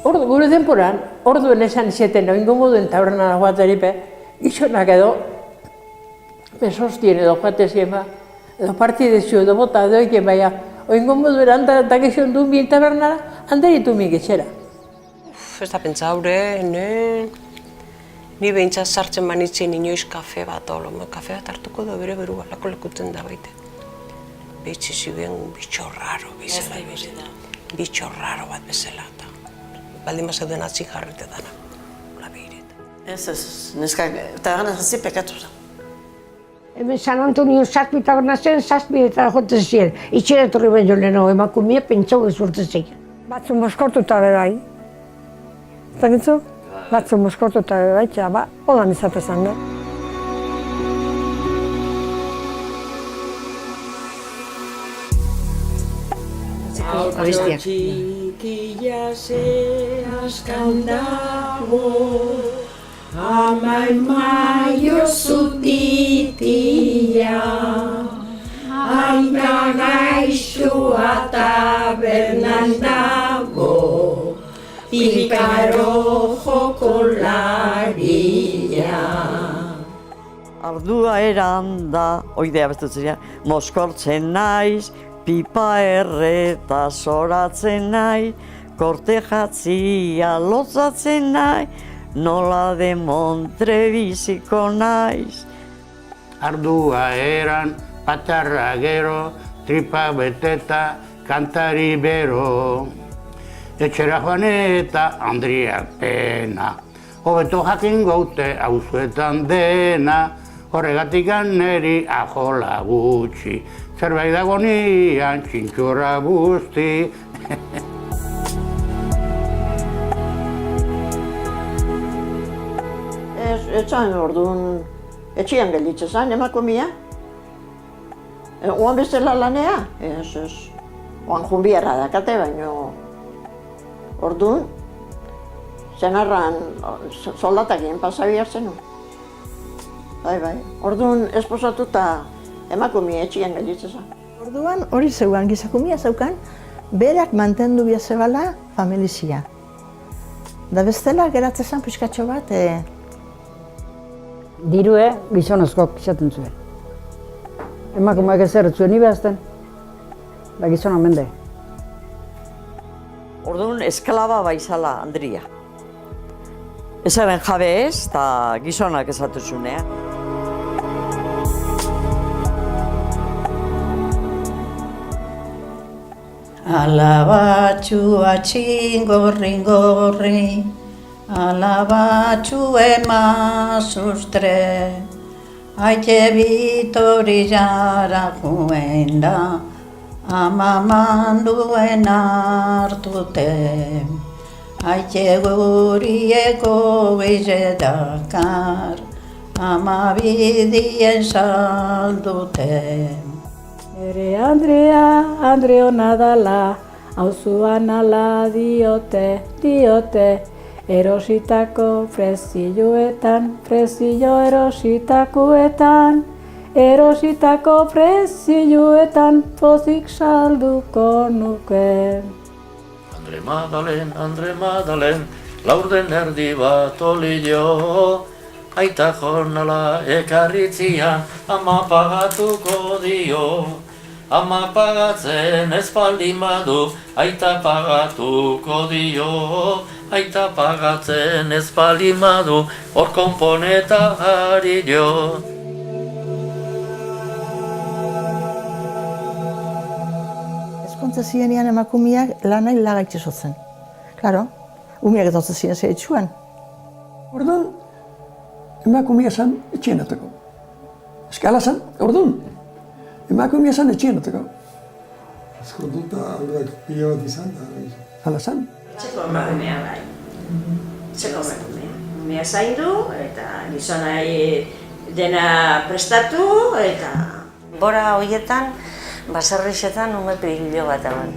Gure denporan, orduen esan izeten, oingo moduen tabernara joataripe, gizonak edo, besostien edo joatezien ba, edo partidezio edo bota edo egin baina, oingo moduen handan eta gizon duen bien tabernara, handeritu mik etxera. Ez da pentsa haure, ni behintzat sartzen manitzen inoiz kafe bat, kafe bat hartuko da bere berua, lako lekuten da baite. Behitzi ziren bitxo raro bezala, bitxo raro bat bezala. Baldin bazeuden atzik jarretetana, hola behiret. Ez, neskak, eta gana zazi pekatu da. Hemen San Antonio zazpi taberna zen, zazpi eta jote ziren. Itxera etorri baino lehenago, emakumia pentsau gezurte ziren. Batzu moskortuta bebai. Eta gitzu? Batzu moskortuta bebai, eta ba, holan izatezan da. Abestiak. Txikia ze askan dago, amai maio zutitia, aita gaixoa tabernan dago, pikaro jokolaria. Ardua eranda, oidea bestutzea, moskortzen naiz, pipa erreta zoratzen nahi, korte jatzia lotzatzen nahi, nola de montre biziko naiz. Ardua eran, patarra gero, tripa beteta, kantari bero. Etxera joan eta Andriak pena, hobeto jakin gaute auzuetan dena, horregatik neri ajola gutxi, zerbait dago nian txintxurra guzti. Etzan orduan, etxian gelditzen zen emakumia. Oan bestela lanea, ez. Oan junbiarra dakate, baino orduan, zenarran soldatakien pasabi hartzen nu. Bai. Orduan esposatuta emakumia etxian gelditzen zen. Orduan hori zeugan, gizakumia zeukan, berak mantendu biazebala familizia. Da bestela geratzen zen pixkatxo bat, Dirue gizonezkoak izaten zuen. Emakumeak ez zuen ibazten, da gizona mende. Orduan esklaba baizala Andria. Ezaren jabe ez, eta gizonak ezatu zunea. Alabatxu atxingorri, alabatxu emazustre, aite bitori jara juen da, ama manduen hartute. Aite gurieko beize dakar, ama bidien saldute. Ere Andre hona dala, auzuan ala diote, erositako frezilloetan, erositako frezilloetan, pozik salduko nuke. Andre Madalen, laurden erdi bat olio, aita jornala ekarritzia, ama pagatuko dio. Ama pagatzen ez baldin badu, aita pagatuko dio. Aita pagatzen ez baldin badu, hor konponeta ari jo. Ezkontza zirenean emakumeak lanai lagaitxe zotzen. Klaro, umeak etortzen ziren zeitzuan. Orduan, emakumea zen etxeenateko. Eskala zen, orduan, emakumea zen etxeenateko. Eskontuta aurrak pila bat izan da. Hala zen. Etxeko emakumea bai. Etxeko emakumea. Umea zaindu eta gizonai dena prestatu eta... Bora horietan, baserrixetan ume pirillo bat eman.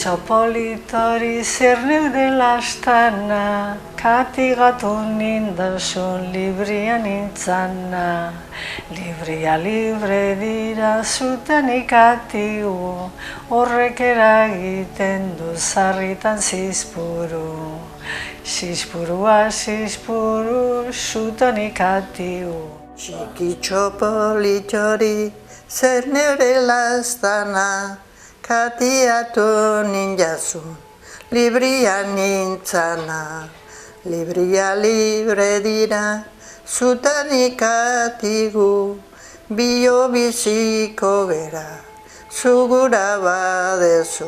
Itxopolitori zer neude lastana, katigatu nindasun libria nintzana. Libria libre dira zutan ikatigu, horrek eragiten du zarritan zizpuru. Zizpurua zizpuru zutan ikatigu. Txopolitori zer neure lastana, katiatu nintzazun, libria nintzana. Libria libre dira, zutan ikatigu, bio biziko gera, zugura badezu.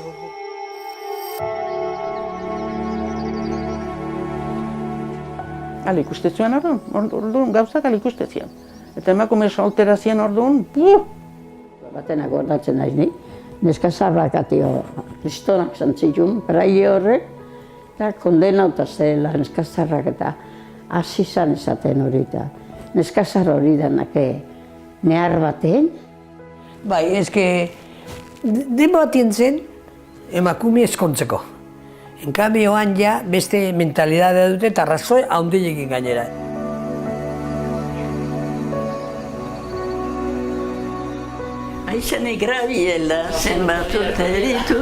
Ala ikustezion orduan, gauzak ala ikustezion. Eta emakume soltera zian orduan, Batenak gordatzen naiz ni, neska zarrak atio, kristonak zantzitun, praile horrek, eta kondenauta zela neska zarrak eta hasi zan esaten hori eta neska zar hori danake nehar baten. Bai, eske, demo atien zen emakume eskontzeko. En cambioan ja beste mentalidadea dute eta razoi haundilekin gainera. Aizenik grabiela zenbat urte ditu,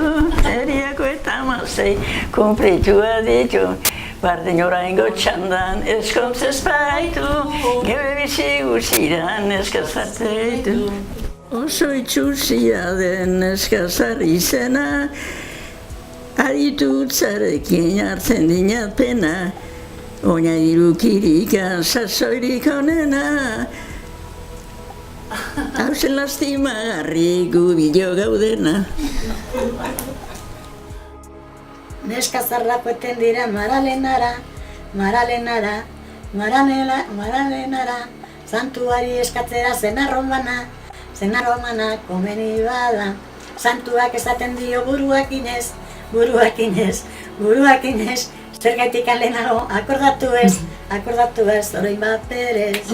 eriako eta mazei kumplitua ditu. Bardin oraingo txandan eskontzez baitu, gebe bizi guziran eskazarte ditu. Oso itxusia den eskazar izena, aditu utzarekin hartzen dinat pena, oina irukirika sasoirik onena. Hauzen lastimagarri gubilo gaudena. Neska zarrakoeten dira maralenara, maralenara, maralenara, santuari eskatzera zenarromana, zenarromana komeni bada. Santuak esaten dio buruakinez, buruakinez, buruakinez, zergaitik lehenago akordatu ez, orain bat perez.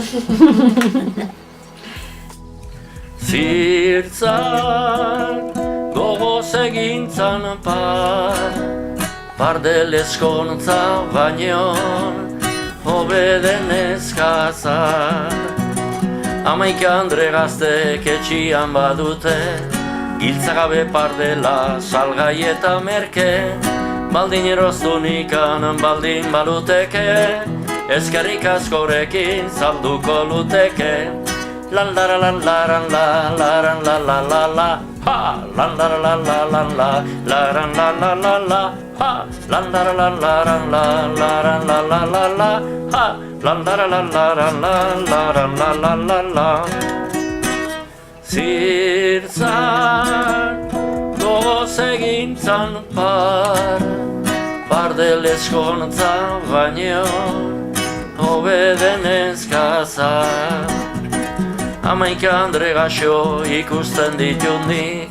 Zirtzan, gogoz egintzan pardel eskontza baino, hobeden eskazar. Amaika andre gaztek etxian badute, giltzagabe pardela salgai eta merke, baldin eroztunikan baldin baluteke, eskerrik askorekin salduko luteke. Lan la la la la la la la la la la la ha lan la la la la la la la la la la la ha lan la la la la la la la la la la ha lan la la la la la la la la la la. Zirtzan gogoz egintzan pardel eskontza baino hobeden eskazar. Amaika andre gaxo ikusten ditut nik,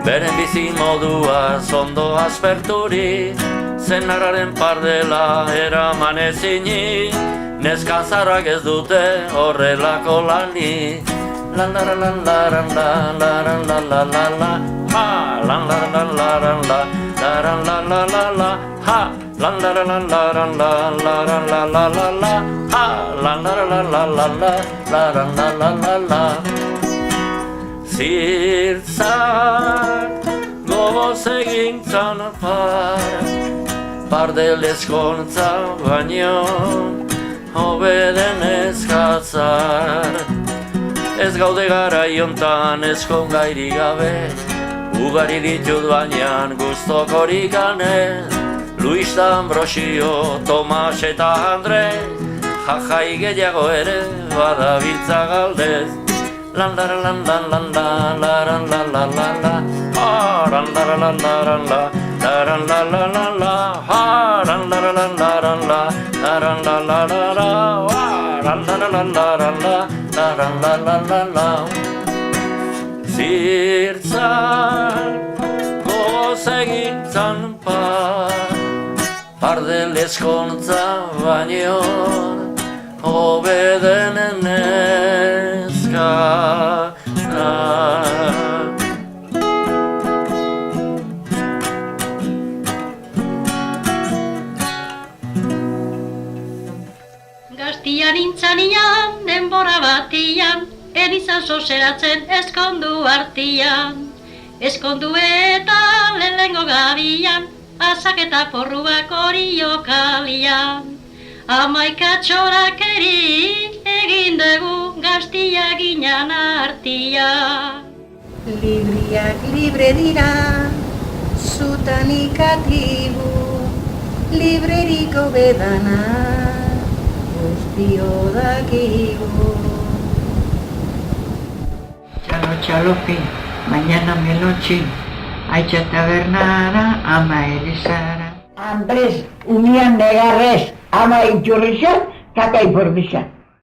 beren bizi modua zondo asperturi, zenarraren pardela eraman ezinik, neska zarrak ez dute horrelako lanik. Lan la la la la la la la la la la ha lan la la la la la la la la la ha lan la la la la la la la la la ha lan la la la la la la la. Zirtzan gogoz egintzan pardel eskontza baino hobeden eskatzar. Ez gaude gara iontan eskon gairi gabe, ugari ditut bainan guztokorik ganez. Luis da Ambrosio, Tomas eta Andres, jajai gehiago ere badabiltza galdez. Lan la la la la la la la la la la la ha lan la la la la la la la la la la ha lan la la la la la la la la la la ha lan la la la la la la. Zirtzan gogoz egintzan pardel eskontza baino hobeden eskazar. gaztia nintzanian, denbora batian, enizan soseratzen eskondu artian. Eskondu eta lehengo gabian, azak eta porruak hori jokalian. Amaika txorakeri egin dugu gaztia ginen artia. Libriak libre dira, zutan ikatibu, libreriko bedana, guztio dakigu. Txalo txalopi, mañana melotxin, aitxa tabernara, ama Elizara. Andrés, unian negarrez, ama itxurrizan, kaka informizan.